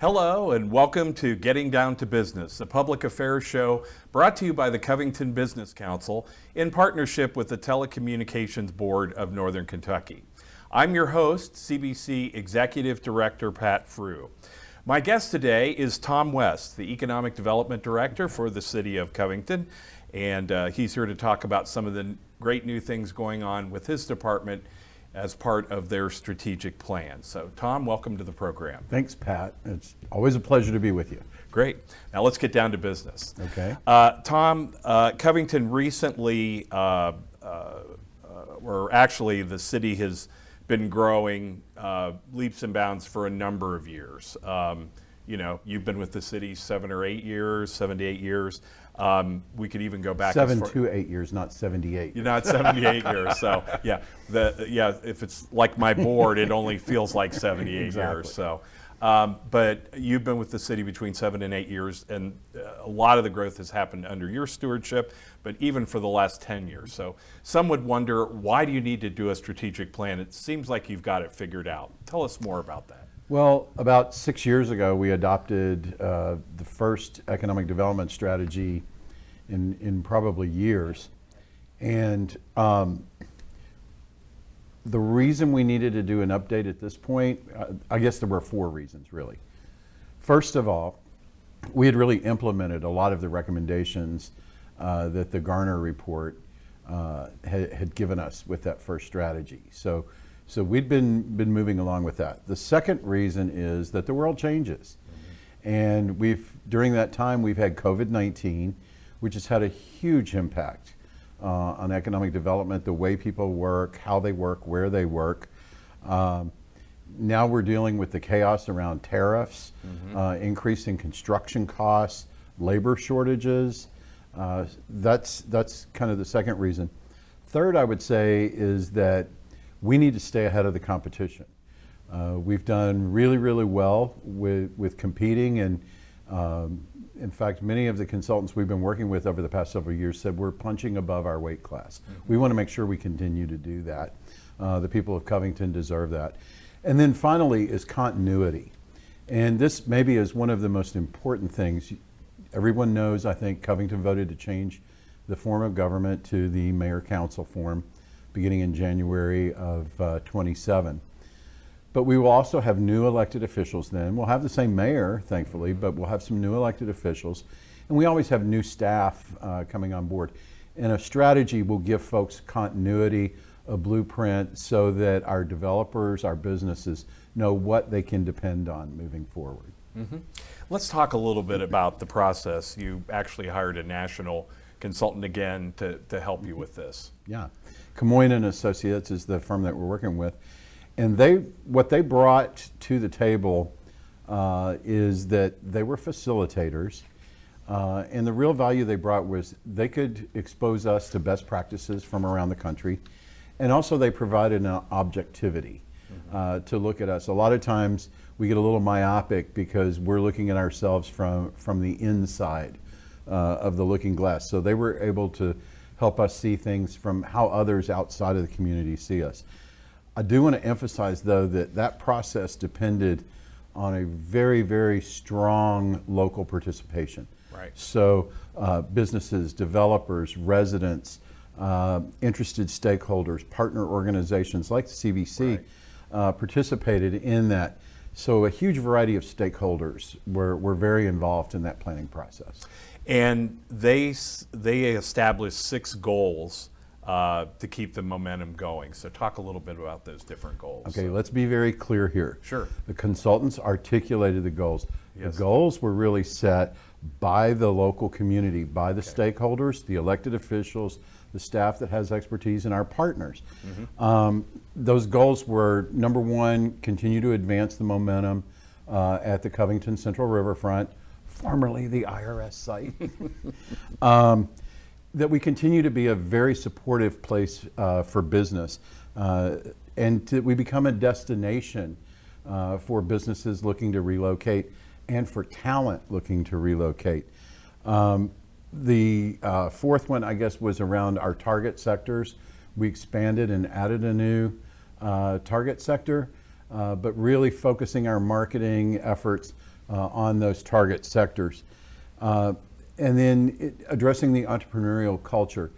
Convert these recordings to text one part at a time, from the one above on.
Hello and welcome to Getting Down to Business, a public affairs show brought to you by the Covington Business Council in partnership with the Telecommunications Board of Northern Kentucky. I'm your host, CBC Executive Director Pat Frew. My guest today is Tom West, the Economic Development Director for the City of Covington, and he's here to talk about some of the great new things going on with his department as part of their strategic plan. So Tom, welcome to the program. Thanks, Pat. It's always a pleasure to be with you. Great. Now let's get down to business. Okay. Tom, Covington recently, or actually the city has been growing leaps and bounds for a number of years. You know, you've been with the city 7 to 8 years. We could even go back 7 to 8 years, not 78. You're not 78 years, so yeah. If it's like my board, it only feels like 78 Exactly. years. So, but you've been with the city between 7 and 8 years, and a lot of the growth has happened under your stewardship, but even for the last 10 years. So some would wonder, why do you need to do a strategic plan? It seems like you've got it figured out. Tell us more about that. Well, about 6 years ago, we adopted the first economic development strategy in probably years. And the reason we needed to do an update at this point, I guess there were 4 reasons, really. First of all, we had really implemented a lot of the recommendations that the Garner report had given us with that first strategy. So we'd been moving along with that. The second reason is that the world changes. And during that time, we've had COVID-19, which has had a huge impact on economic development, the way people work, how they work, where they work. Now we're dealing with the chaos around tariffs, increasing construction costs, labor shortages. That's kind of the second reason. Third, I would say, is that we need to stay ahead of the competition. We've done really, really well with competing, and in fact, many of the consultants we've been working with over the past several years said we're punching above our weight class. We want to make sure we continue to do that. The people of Covington deserve that. And then finally is continuity. And this maybe is one of the most important things. Everyone knows, I think, Covington voted to change the form of government to the mayor-council form beginning in January of 27. But we will also have new elected officials then. We'll have the same mayor, thankfully, but we'll have some new elected officials. And we always have new staff coming on board. And a strategy will give folks continuity, a blueprint, so that our developers, our businesses know what they can depend on moving forward. Let's talk a little bit about the process. You actually hired a national consultant again to help you with this. Yeah. Camoin and Associates is the firm that we're working with. And what they brought to the table is that they were facilitators. And the real value they brought was they could expose us to best practices from around the country. And also they provided an objectivity to look at us. A lot of times we get a little myopic because we're looking at ourselves from the inside of the looking glass. So they were able to help us see things from how others outside of the community see us. I do want to emphasize, though, that process depended on a very, very strong local participation. Right. So businesses, developers, residents, interested stakeholders, partner organizations like the CBC participated in that. So a huge variety of stakeholders were very involved in that planning process. And they established 6 goals to keep the momentum going. So talk a little bit about those different goals. Okay, let's be very clear here. Sure. The consultants articulated the goals. Yes. The goals were really set by the local community, by the stakeholders, the elected officials, the staff that has expertise, and our partners. Those goals were, number 1, continue to advance the momentum at the Covington Central Riverfront, formerly the IRS site. That we continue to be a very supportive place for business, and we become a destination for businesses looking to relocate and for talent looking to relocate. The fourth one, I guess, was around our target sectors. We expanded and added a new target sector, but really focusing our marketing efforts on those target sectors. And then addressing the entrepreneurial culture.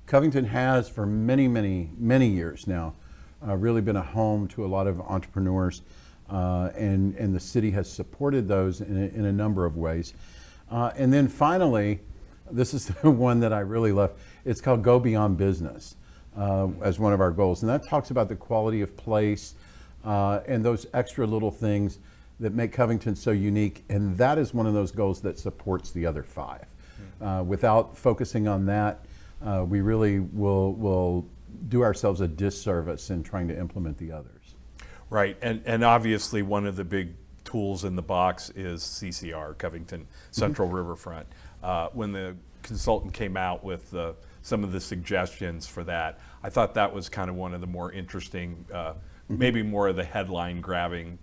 Covington has for many, many, many years now really been a home to a lot of entrepreneurs, and the city has supported those in a number of ways. And then finally, this is the one that I really love. It's called Go Beyond Business as one of our goals. And that talks about the quality of place and those extra little things that make Covington so unique. And that is one of those goals that supports the other 5. Without focusing on that, we really will do ourselves a disservice in trying to implement the others. Right, and obviously one of the big tools in the box is CCR, Covington Central Riverfront. When the consultant came out with some of the suggestions for that, I thought that was kind of one of the more interesting, maybe more of the headline grabbing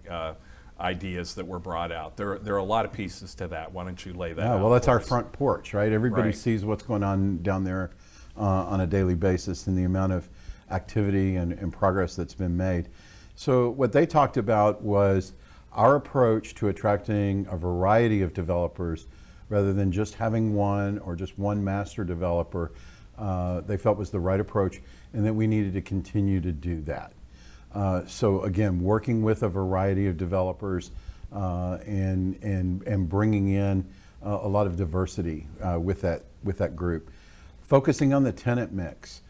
ideas that were brought out. There are a lot of pieces to that. Why don't you lay that out? Well, that's our us? front porch, right? Everybody sees what's going on down there on a daily basis and the amount of activity and progress that's been made. So what they talked about was our approach to attracting a variety of developers rather than just having one or just one master developer. They felt was the right approach, and that we needed to continue to do that. So again, working with a variety of developers and bringing in a lot of diversity with that group. Focusing on the tenant mix,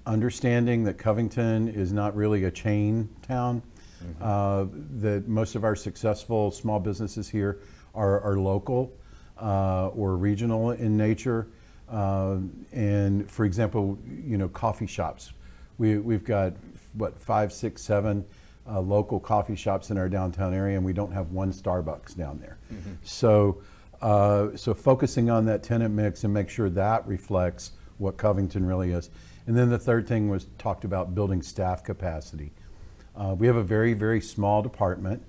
understanding that Covington is not really a chain town, that most of our successful small businesses here are local or regional in nature. And for example, coffee shops. We've got, 5, 6, 7 local coffee shops in our downtown area, and we don't have one Starbucks down there. So focusing on that tenant mix and make sure that reflects what Covington really is. And then the third thing was talked about building staff capacity. We have a very, very small department.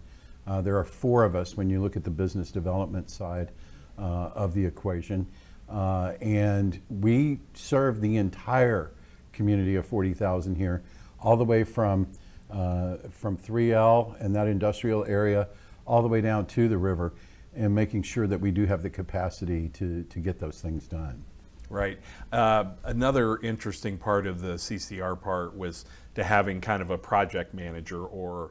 There are 4 of us when you look at the business development side of the equation. And we serve the entire community of 40,000 here, all the way from 3L and that industrial area, all the way down to the river, and making sure that we do have the capacity to get those things done. Right. Another interesting part of the CCR part was to having kind of a project manager or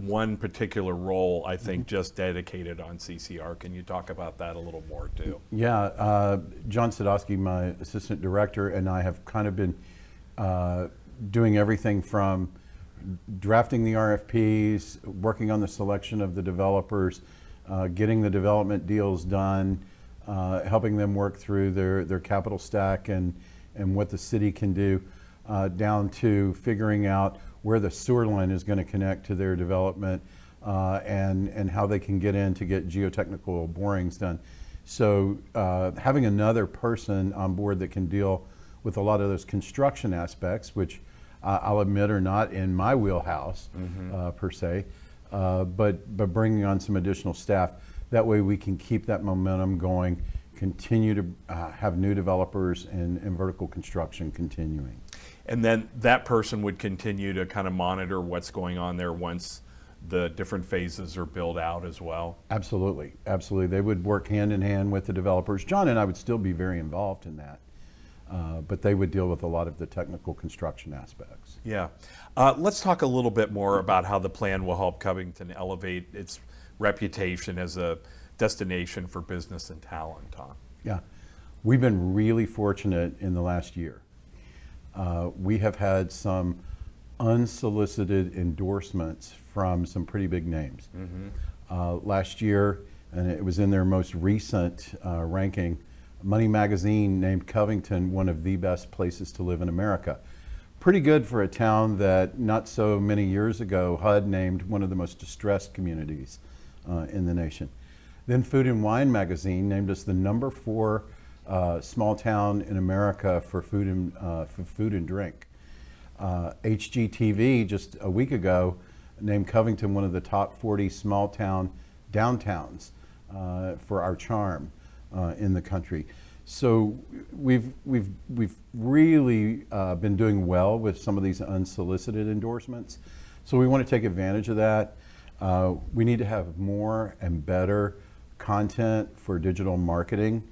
one particular role, I think, just dedicated on CCR. Can you talk about that a little more too? Yeah, John Sadowski, my assistant director, and I have kind of been doing everything from drafting the RFPs, working on the selection of the developers, getting the development deals done, helping them work through their capital stack and what the city can do, down to figuring out where the sewer line is going to connect to their development, and how they can get in to get geotechnical borings done. So having another person on board that can deal with a lot of those construction aspects, which I'll admit are not in my wheelhouse per se, but bringing on some additional staff. That way we can keep that momentum going, continue to have new developers and vertical construction continuing. And then that person would continue to kind of monitor what's going on there once the different phases are built out as well? Absolutely, absolutely. They would work hand in hand with the developers. John and I would still be very involved in that, but they would deal with a lot of the technical construction aspects. Yeah. Let's talk a little bit more about how the plan will help Covington elevate its reputation as a destination for business and talent, Tom. Yeah, we've been really fortunate in the last year. We have had some unsolicited endorsements from some pretty big names. Last year, and it was in their most recent ranking, Money Magazine named Covington one of the best places to live in America. Pretty good for a town that not so many years ago HUD named one of the most distressed communities in the nation. Then Food and Wine Magazine named us the #4 small town in America for food and drink. HGTV just a week ago named Covington one of the top 40 small town downtowns for our charm in the country. So we've really been doing well with some of these unsolicited endorsements. So we want to take advantage of that. We need to have more and better content for digital marketing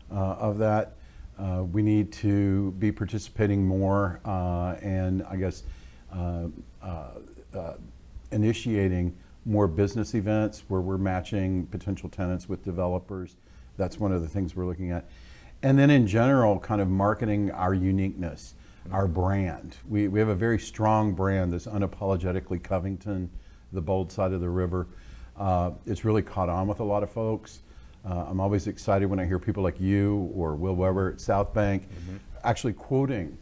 of that. We need to be participating more and I guess initiating more business events where we're matching potential tenants with developers. That's one of the things we're looking at. And then in general, kind of marketing our uniqueness, our brand. We have a very strong brand that's unapologetically Covington, the bold side of the river. It's really caught on with a lot of folks. I'm always excited when I hear people like you or Will Weber at South Bank actually quoting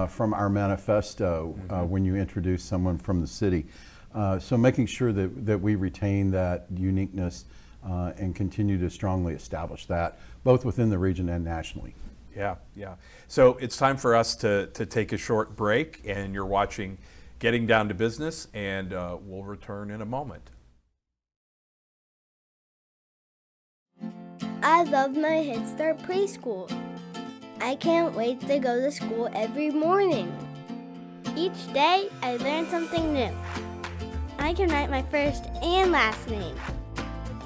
from our manifesto when you introduce someone from the city. So making sure that we retain that uniqueness and continue to strongly establish that, both within the region and nationally. Yeah, yeah. So it's time for us to take a short break, and you're watching Getting Down to Business, and we'll return in a moment. I love my Head Start preschool. I can't wait to go to school every morning. Each day, I learn something new. I can write my first and last name.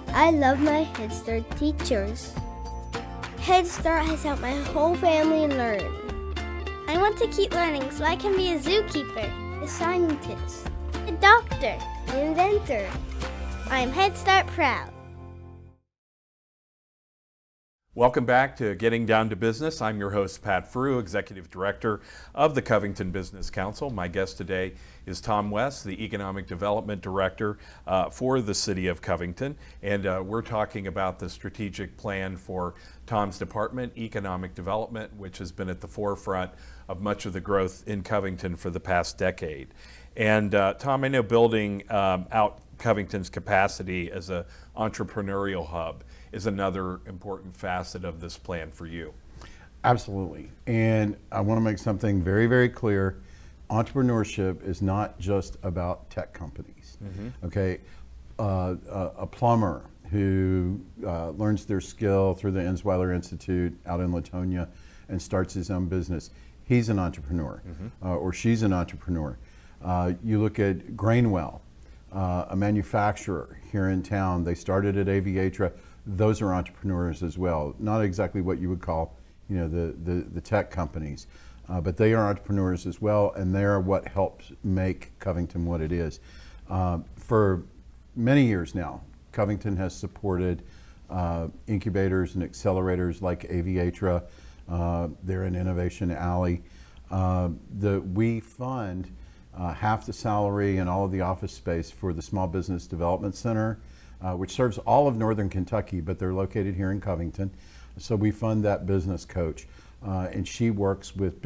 I love my Head Start teachers. Head Start has helped my whole family learn. I want to keep learning so I can be a zookeeper, a scientist, a doctor, an inventor. I'm Head Start proud. Welcome back to Getting Down to Business. I'm your host, Pat Frew, Executive Director of the Covington Business Council. My guest today is Tom West, the Economic Development Director for the City of Covington. And we're talking about the strategic plan for Tom's department, Economic Development, which has been at the forefront of much of the growth in Covington for the past decade. And Tom, I know building out Covington's capacity as an entrepreneurial hub is another important facet of this plan for you. Absolutely. And I want to make something very, very clear. Entrepreneurship is not just about tech companies. Okay, a plumber who learns their skill through the Ensweiler Institute out in Latonia and starts his own business, he's an entrepreneur, or she's an entrepreneur. You look at Grainwell, a manufacturer here in town. They started at Aviatra. Those are entrepreneurs as well. Not exactly what you would call, you know, the tech companies, but they are entrepreneurs as well, and they are what helps make Covington what it is. For many years now, Covington has supported incubators and accelerators like Aviatra. They're an Innovation Alley. We fund half the salary and all of the office space for the Small Business Development Center, which serves all of Northern Kentucky, but they're located here in Covington. So we fund that business coach, and she works with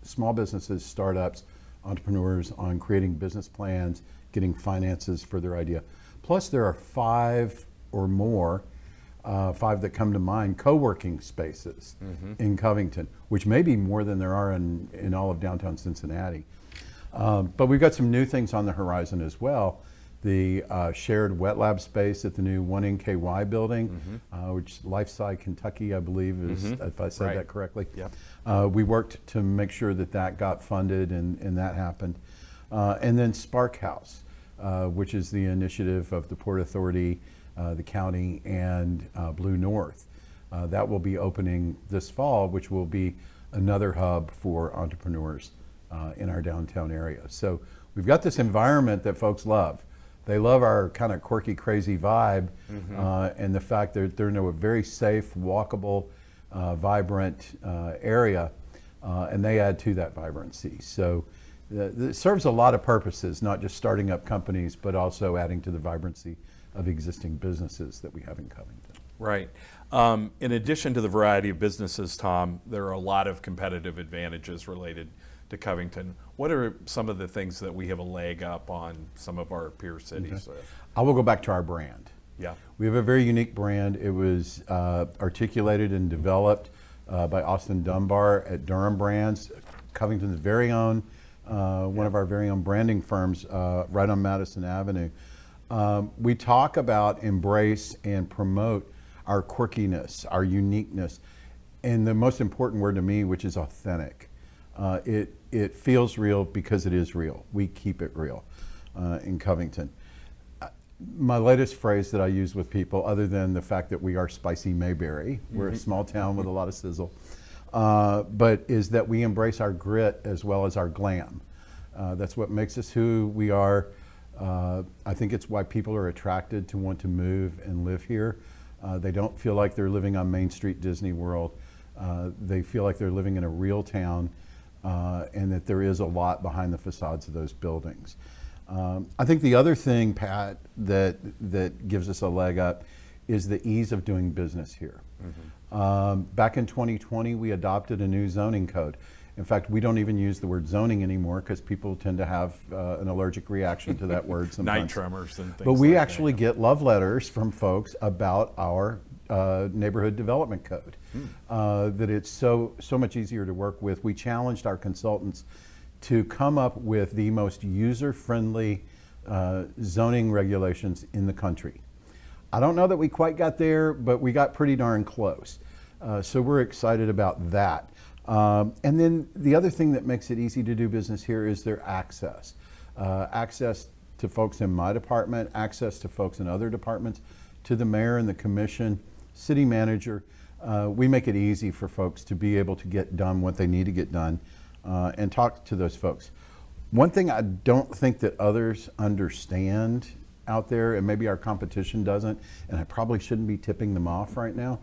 small businesses, startups, entrepreneurs on creating business plans, getting finances for their idea. Plus there are 5 or more, 5 that come to mind, co-working spaces in Covington, which may be more than there are in all of downtown Cincinnati. But we've got some new things on the horizon as well. The shared wet lab space at the new 1NKY building, which Lifeside Kentucky, I believe, is, if I said that correctly. Yep. We worked to make sure that got funded and that happened. And then Spark House, which is the initiative of the Port Authority, the county, and Blue North. That will be opening this fall, which will be another hub for entrepreneurs in our downtown area. So we've got this environment that folks love. They love our kind of quirky, crazy vibe, and the fact that they're in a very safe, walkable, vibrant area, and they add to that vibrancy. So it serves a lot of purposes, not just starting up companies, but also adding to the vibrancy of existing businesses that we have in Covington. Right. In addition to the variety of businesses, Tom, there are a lot of competitive advantages related to Covington. What are some of the things that we have a leg up on some of our peer cities? I will go back to our brand. Yeah. We have a very unique brand. It was articulated and developed by Austin Dunbar at Durham Brands, Covington's very own, one of our very own branding firms right on Madison Avenue. We talk about, embrace, and promote our quirkiness, our uniqueness, and the most important word to me, which is authentic. It feels real because it is real. We keep it real in Covington. My latest phrase that I use with people, other than the fact that we are spicy Mayberry, we're a small town with a lot of sizzle, but is that we embrace our grit as well as our glam. That's what makes us who we are. I think it's why people are attracted to want to move and live here. They don't feel like they're living on Main Street Disney World. They feel like they're living in a real town, and that there is a lot behind the facades of those buildings. I think the other thing, Pat, that gives us a leg up is the ease of doing business here. Back in 2020, we adopted a new zoning code. In fact, we don't even use the word zoning anymore because people tend to have an allergic reaction to that word sometimes. Night tremors and things But we like actually get love letters from folks about our neighborhood development code, that it's so much easier to work with. We challenged our consultants to come up with the most user-friendly zoning regulations in the country. I don't know that we quite got there, but we got pretty darn close. So we're excited about that. And then the other thing that makes it easy to do business here is their access. Access to folks in my department, access to folks in other departments, to the mayor and the commission, city manager. We make it easy for folks to be able to get done what they need to get done, and talk to those folks. One thing I don't think that others understand out there, and maybe our competition doesn't, and I probably shouldn't be tipping them off right now,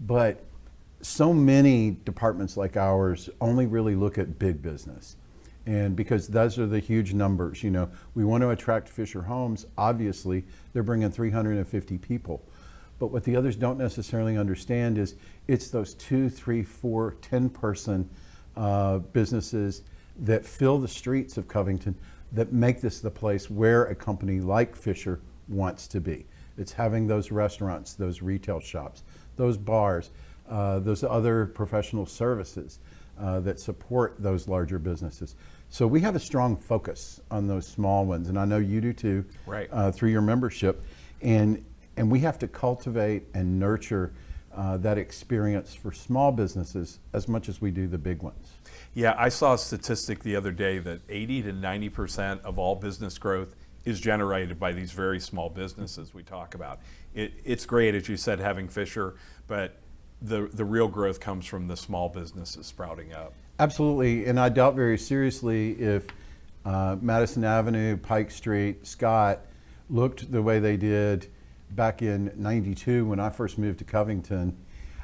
but so many departments like ours only really look at big business. And because those are the huge numbers, you know, we want to attract Fisher Homes. Obviously, they're bringing 350 people. But what the others don't necessarily understand is it's those 2, 3, 4, 10-person businesses that fill the streets of Covington that make this the place where a company like Fisher wants to be. It's having those restaurants, those retail shops, those bars, those other professional services that support those larger businesses. So we have a strong focus on those small ones, and I know you do too, Right. Through your membership. And we have to cultivate and nurture that experience for small businesses as much as we do the big ones. Yeah, I saw a statistic the other day that 80 to 90% of all business growth is generated by these very small businesses we talk about. It's great, as you said, having Fisher, but the real growth comes from the small businesses sprouting up. Absolutely, and I doubt very seriously if Madison Avenue, Pike Street, Scott looked the way they did back in '92 when I first moved to Covington.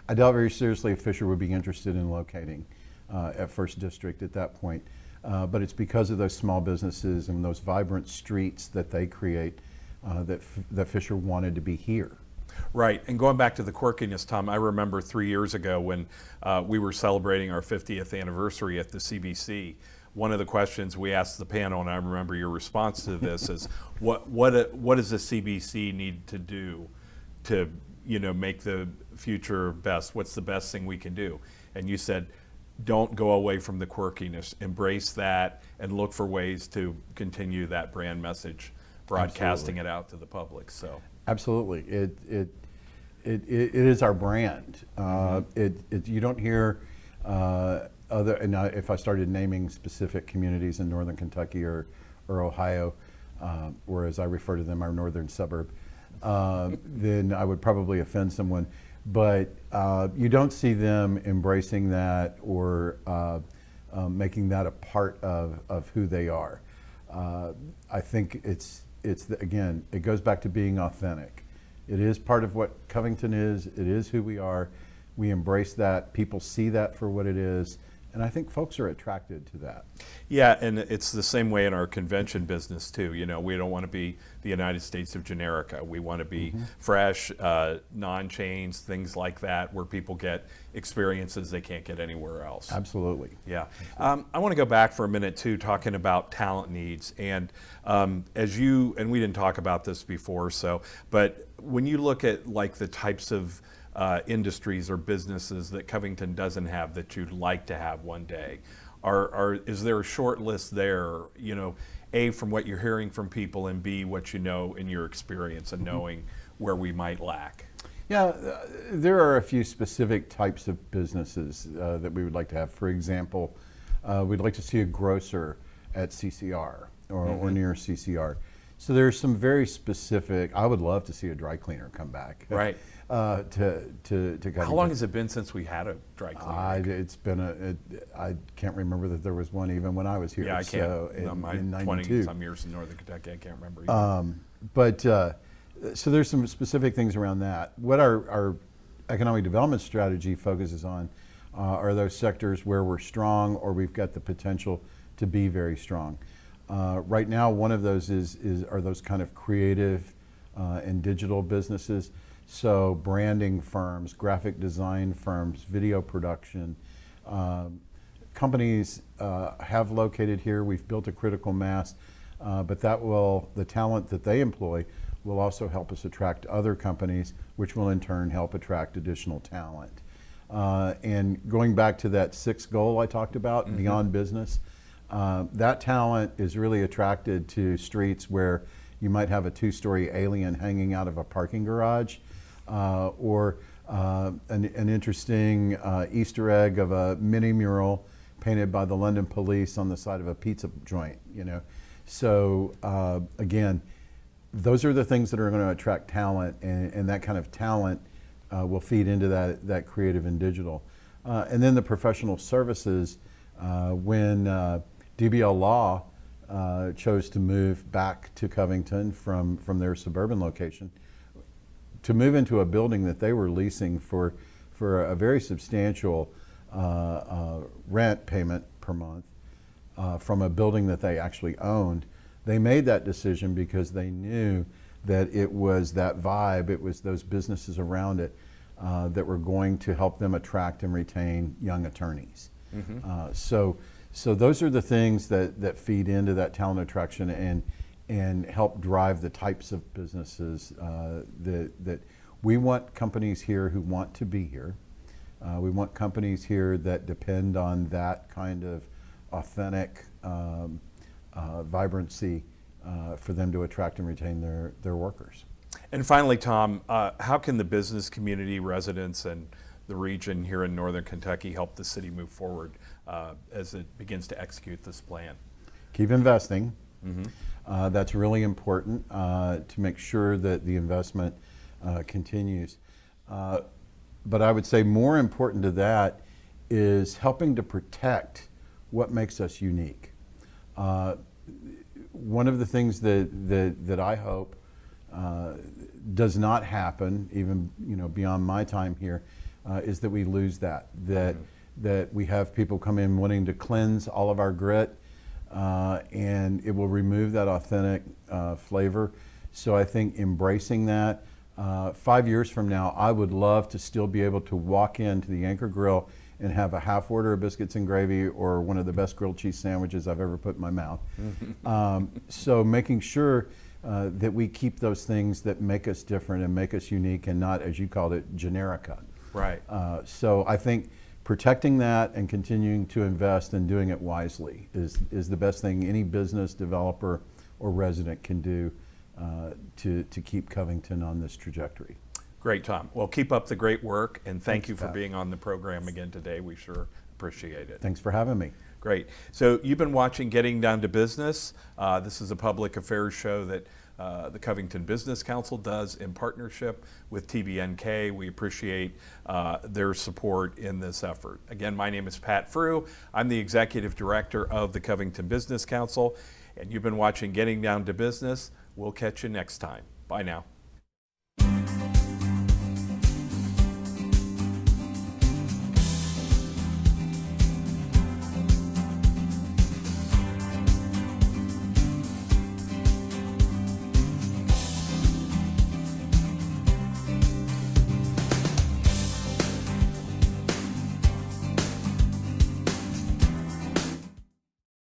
I doubt very seriously if Fisher would be interested in locating at First District at that point. But it's because of those small businesses and those vibrant streets that they create that Fisher wanted to be here. Right, and going back to the quirkiness, Tom, I remember 3 years ago when we were celebrating our 50th anniversary at the CBC. One of the questions we asked the panel, and I remember your response to this, is what does the CBC need to do to make the future best? What's the best thing we can do? And you said, don't go away from the quirkiness. Embrace that and look for ways to continue that brand message, broadcasting it out to the public. So absolutely, it is our brand. You don't hear other. And if I started naming specific communities in northern Kentucky or Ohio, or as I refer to them, our northern suburb, then I would probably offend someone. But you don't see them embracing that or making that a part of who they are. I think again, it goes back to being authentic. It is part of what Covington is. It is who we are. We embrace that. People see that for what it is. And I think folks are attracted to that. Yeah, and it's the same way in our convention business too. We don't want to be the United States of Generica. We want to be fresh, non-chains, things like that, where people get experiences they can't get anywhere else. Absolutely. Yeah. I want to go back for a minute too, talking about talent needs. And and we didn't talk about this before, but when you look at like the types of industries or businesses that Covington doesn't have that you'd like to have one day, is there a short list there, A, from what you're hearing from people, and B, what you know in your experience and knowing where we might lack? Yeah, there are a few specific types of businesses that we would like to have. For example, we'd like to see a grocer at CCR or near CCR. So there's some very specific. I would love to see a dry cleaner come back. Right. To Covington. How long has it been since we had a dry cleaner? It's been I can't remember that there was one even when I was here. Yeah, I can't. So In my in 20-some years in Northern Kentucky, I can't remember either. So there's some specific things around that. What our economic development strategy focuses on are those sectors where we're strong or we've got the potential to be very strong. Right now, one of those are those kind of creative and digital businesses. So branding firms, graphic design firms, video production. Companies have located here. We've built a critical mass, but the talent that they employ will also help us attract other companies, which will in turn help attract additional talent. And going back to that sixth goal I talked about, beyond business, that talent is really attracted to streets where you might have a two-story alien hanging out of a parking garage, or an interesting Easter egg of a mini mural painted by the London police on the side of a pizza joint. So again, those are the things that are going to attract talent, and that kind of talent will feed into that creative and digital. And then the professional services, when DBL Law chose to move back to Covington from their suburban location, to move into a building that they were leasing for a very substantial rent payment per month from a building that they actually owned. They made that decision because they knew that it was that vibe, it was those businesses around it that were going to help them attract and retain young attorneys. So those are the things that feed into that talent attraction and help drive the types of businesses that we want. Companies here who want to be here. We want companies here that depend on that kind of authentic vibrancy for them to attract and retain their workers. And finally, Tom, how can the business community, residents, and the region here in Northern Kentucky help the city move forward as it begins to execute this plan? Keep investing. That's really important to make sure that the investment continues. But I would say more important to that is helping to protect what makes us unique. One of the things that I hope does not happen, even beyond my time here, is that we lose that we have people come in wanting to cleanse all of our grit, and it will remove that authentic flavor. So I think embracing that. 5 years from now, I would love to still be able to walk into the Anchor Grill and have a half order of biscuits and gravy or one of the best grilled cheese sandwiches I've ever put in my mouth. So making sure that we keep those things that make us different and make us unique and not, as you called it, generica. Right. So I think protecting that and continuing to invest and doing it wisely is the best thing any business, developer, or resident can do to keep Covington on this trajectory. Great, Tom. Well, keep up the great work, and thank Thanks, you for Pat. being on the program again today. We sure appreciate it. Thanks for having me. Great. So you've been watching Getting Down to Business. This is a public affairs show that the Covington Business Council does in partnership with TBNK. We appreciate their support in this effort. Again, my name is Pat Frew. I'm the Executive Director of the Covington Business Council, and you've been watching Getting Down to Business. We'll catch you next time. Bye now.